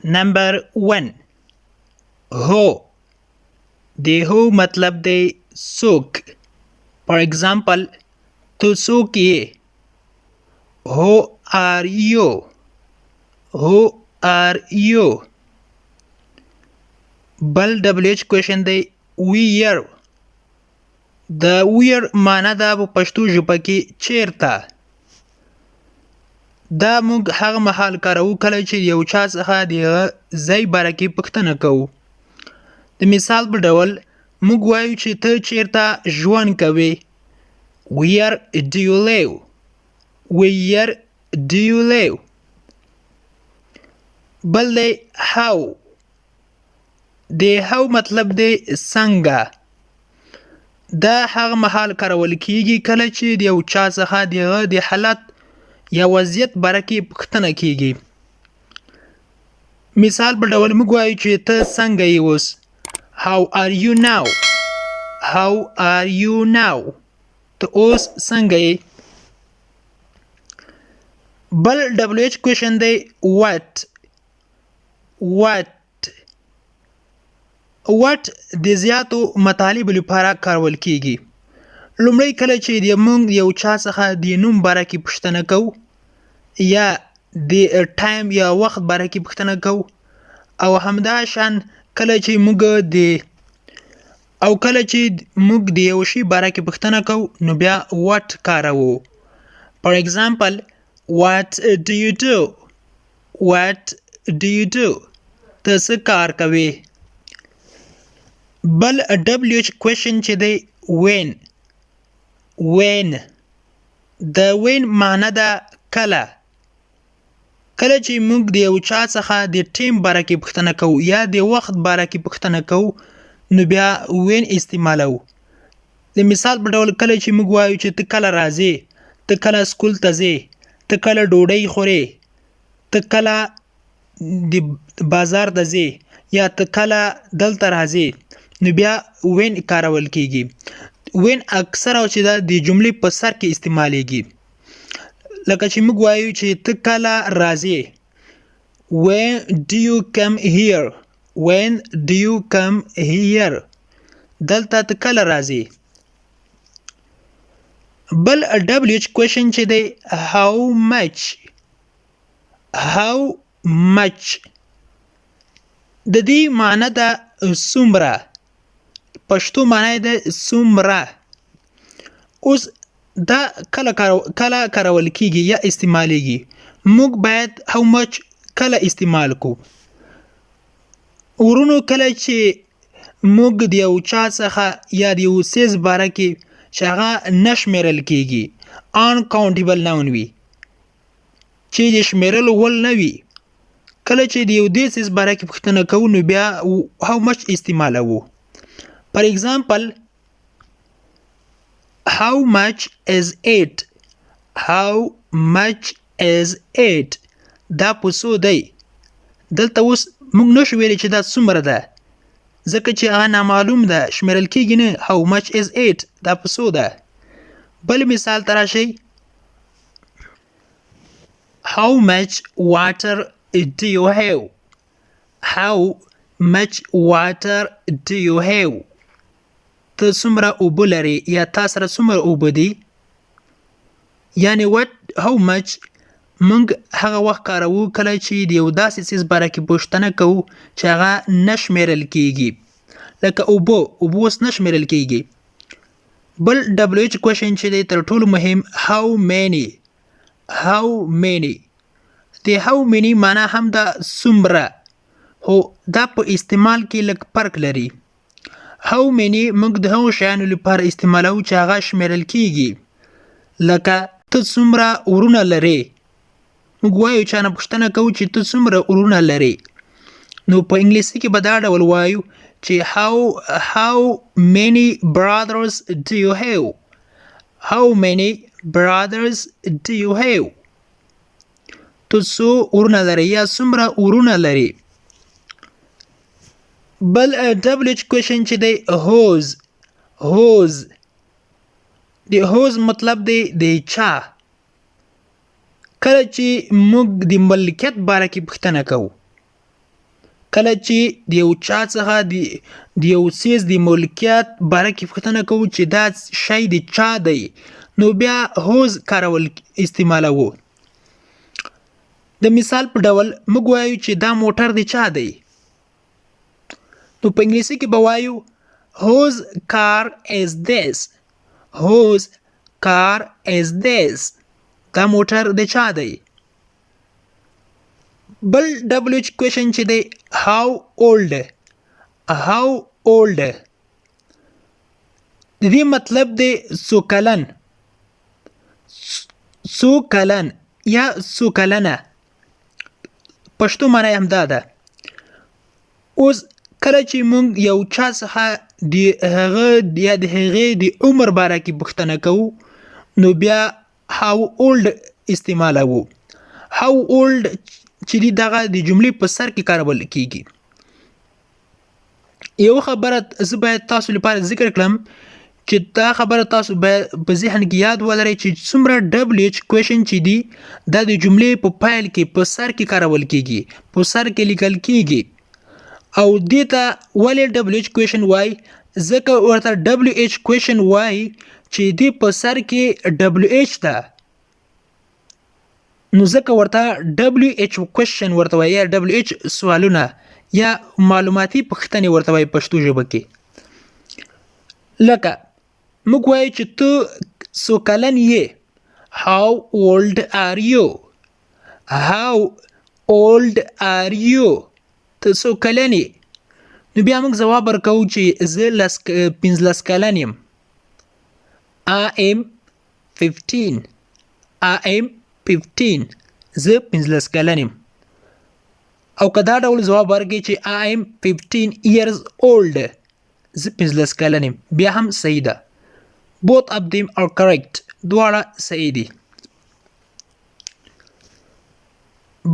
Number 1 هو د هو مطلب دی څوک. For example تو څوک یې. Who are you? Who are you? بل WH question دی where. د where معنی ده په پښتو ژبه کې چیرته. دا موږ هغه مهال کاروو کله چې یو چا څخه د ځای باره کې پوښتنه کوو. د مثال په ډول موږ وایو چې ته چیرته ژوند کوې. Where do you live? Where do you live? بل دی how. د how مطلب دی څنګه. دا هغه مهال کارول کیږي کله چې د یو چا څخه د حالت یا وضعیت باره کې پوښتنه کیږي. مثال په ډول موږ وایو چې ته څنګه یې اوس. How are you now? How are you now? ته اوس څنګه یې. بل WH question دی what. What د زیاتو مطالبو لپاره کارول کیږي. لومړی کله چې موږ یو چا څخه د نوم باره کې پوښتنه کوو یا د ټایم یا وخت باره کې پوښتنه کوو او همداشان کله چې موږ د یو شي باره کې پوښتنه کوو نو بیا what کاروو. For example what do you do? What do you do? ته څه کار کوې. بل WH question چې دی when. د when معنی ده کله. کله چې موږ د یو چا څخه د ټیم باره کې پوښتنه کوو یا د وخت باره کې پوښتنه کوو نو بیا when استعمالوو. د مثال په ډول کله چې موږ وایو چې ته کله راځې، ته کله سکول ته ځې، ته کله ډوډۍ خورې، ته کله د بازار ته ځې یا ته کله دلته راځې نو بیا when کارول کیږي. when اکثره چې دا د جملې په سر کې استعمالیږي. لکه چې موږ وایو چې ته کله راځې. When do you come here? When do you come here? دلته ته کله راځې. بل WH question چې دی how much. د دې معنی ده څومره. پښتو معنی ده څومره. اوس دا کله کارول کیږي یا استعمالیږي. موږ باید how much کله استعمال کو. وروڼو کله چې موږ د یو چا څخه یا د یو څیز باره کې چې هغه نه شمیرل کیږي uncountable noun وي چې د شمیرلو وړ نه وي. کله چې د یو دې څیز باره کې پوښتنه کوو نو بیا how much استعمالوو. For example how much is it? How much is it? دا په څو دی. دلته اوس موږ نشو ویلی چې دا څومره ده ځکه چې هغه نامعلوم ده، شمیرل کیږي نه. how much is it دا په څو ده. بل مثال ته راشئ. how much water do you have? How much water do you have? ته څومره اوبه لرې یا تا سره څومره اوبه دي. یعنی how much موږ هغه وخت کاروو کله چې د یو داسې څیز باره کې پوښتنه کوو چې هغه نه شمیرل کیږي. لکه اوبه اوس نه شمیرل کیږي. بل WH question چې دی تر ټولو مهم how many. د how many معنی هم دا څومره خو دا په استعمال کې لږ فرق لري. how many موږ د هغو شیانو لپاره استعمالوو چې هغه شمیرل کیږي. لکه ته څومره وروڼه لرې. موږ وایو چا نه پوښتنه کوو چې ته څومره وروڼه لرې نو په انګلیسي کې به دا ډول وایو چې how many brothers do you have? How many brothers do you have? ته څو وروڼه لرې یا څومره وروڼه لرې. بل WH question چې دی whose. د whose مطلب دی د چا. کله چې موږ د ملکیت باره کې پوښتنه کوو کله چې د یو چا څخه د یو څیز د ملکیت باره کې پوښتنه کوو چې دا شی د چا دی نو بیا هوز کارول استعمالوو. د مثال په ډول موږ وایو چې دا موټر د چا دی نو په انګلیسي کې به وایو whose car is this. whose car is this. دا موټر د چا دی. بل WH question چې دی how old. how old د دې مطلب دی څو کلن څو کلن یا څو کلنه. پښتو معنی هم دا ده. اوس کله چې موږ یو چا څخه د هغه یا د هغې د عمر باره کې پوښتنه کوو نو بیا how old استعمالوو. how old چې دی دغه د جملې په سر کې کارول کیږي. یو خبره زه باید تاسو لپاره ذکر کړم چې دا خبره تاسو باید په ذهن کې یاد ولرئ چې څومره WH question چې دی دا د جملې په پایل کې په سر کې کارول کیږي په سر کې لیکل کیږي او دې ته ولې WH question وای ځکه ورته WH question وای چې دی په سر کې WH ده نو ځکه ورته WH question ورته وایي یا WH سوالونه یا معلوماتي پوښتنې ورته وایي پښتو ژبه کې. لکه موږ وایو چې ته څو کلن یې how old are you. how old are you ته څو کلن یې نو بیا موږ ځواب ورکوو چې زه 15 کلن یم. I am 15. I am 15. زه 15 کلن یم. او که دا ډول ځواب ورکړي چې I am 15 years old زه 15 کلن یم بیا هم صحیح ده. both of them are correct. دواړه صحیح دي.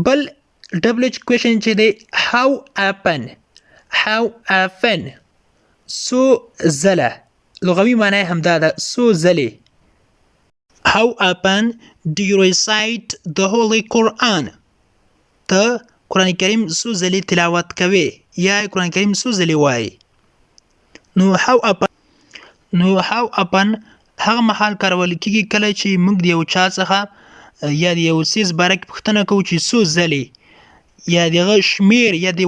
بل WH question چې دی how often. how often څو ځله لغوي معنی هم دا ده څو ځلې. how often do you recite the Holy Quran. ته قرآن کریم څو ځلې تلاوت کوي یا قرآن کریم څو ځلې وایي. نو how often هغه مهال کارول کیږي کله چې موږ د یو چا څخه یا د یو څیز باره کې پوښتنه کوو چې څو ځلې یا دغه شمیر یا د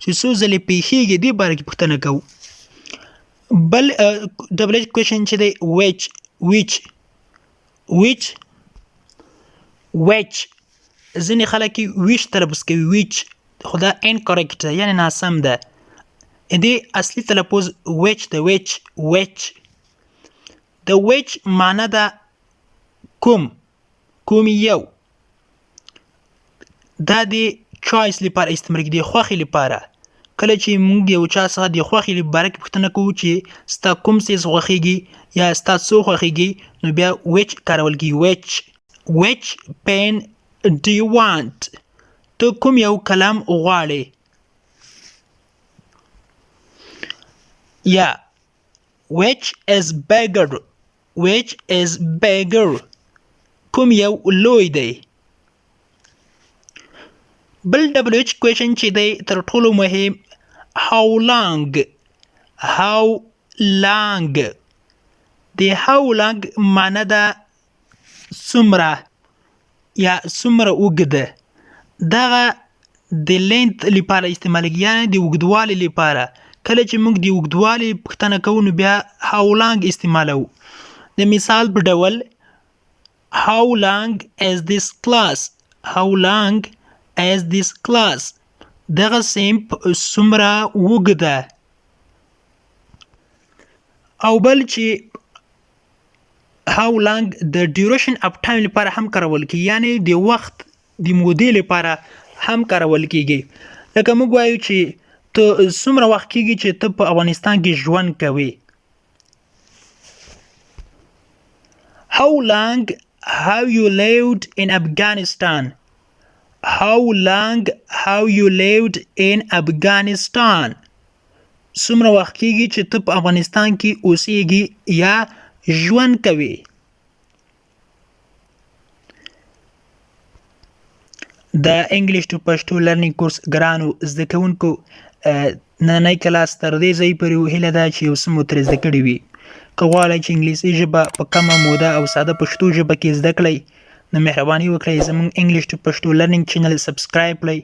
چې څو ځلې پیښیږي دې باره کې پوښتنه کوو. بل WH question چې دی which ځینې خلک ویچ تلفظ کوي ویچ خو دا incorrect یعنی ناسم ده. دې اصلي تلفظ which ده which د which معنی ده کوم یو. دا د choice لپاره استعمال کیږي د خوښې لپاره. کله چې موږ یو چا څخه د خوښې باره کې پوښتنه کوو چې ستا کوم څیز خوښیږي یا ستا څو خوښیږي نو بیا which کارول کیږي. which pen do you want. ته کوم یو کلام غواړې یا which is bigger کوم یو لوی دی. بل WH question چې دی تر ټولو مهم how long د how long معنی ده څومره یا څومره اوږده. دغه د length لپاره استعمالېږي یعنې د اوږدوالي لپاره. کله چې موږ د اوږدوالي پوښتنه کوو نو بیا how long استعمالوو. د مثال په ډول how long is this class. how long is this class. دغه صنف څومره اوږده. او بل چې how long د duration of time لپاره هم کارول کیږي یعنی د وخت د مودې لپاره هم کارول کیږي. لکه موږ وایو چې ته څومره وخت کیږي چې ته په افغانستان کې ژوند کوي. how long have you lived in Afghanistan. how long have you lived in Afghanistan. څومره وخت کیږي چې ته په افغانستان کې اوسېږي یا ژوند کوي. د انګلیش ټو پښتو لرنینګ کورس ګرانو زده کوونکو نننی کلاس تر دې ځای پورې هیله ده چې یو څه مو ترې زده کړي وي. که غواړئ چې انګلیسي ژبه په کمه موده او ساده پښتو ژبه کې زده کړئ نو مهرباني وکړئ زموږ انګلیش ټو پښتو لرنینګ چینل سبسکرایب کړئ،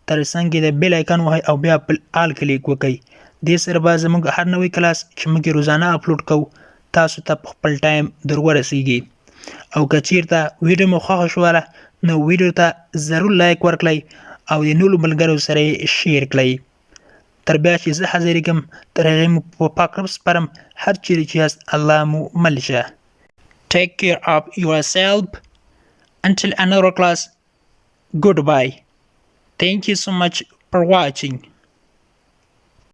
تر څنګ یې د بیل آیکن وهئ او بیا په آل کلیک وکړئ. دې سره به زموږ هر نوی کلاس چې موږ یې روزانه اپلوډ کوو تاسو ته په خپل ټایم در ورسیږي. او که چیرته ویډیو مو خوښه شوله نو ویډیو ته ضرور لایک ورکړئ او د نورو ملګرو سره یې شیر کړئ. تر بیا چې زه حاضرېږم تر هغې مو په پاک رب سپارم. هر چیرې چې یاست الله مو مل شه. Take care of yourself. Until another class, goodbye. Thank you so much for watching.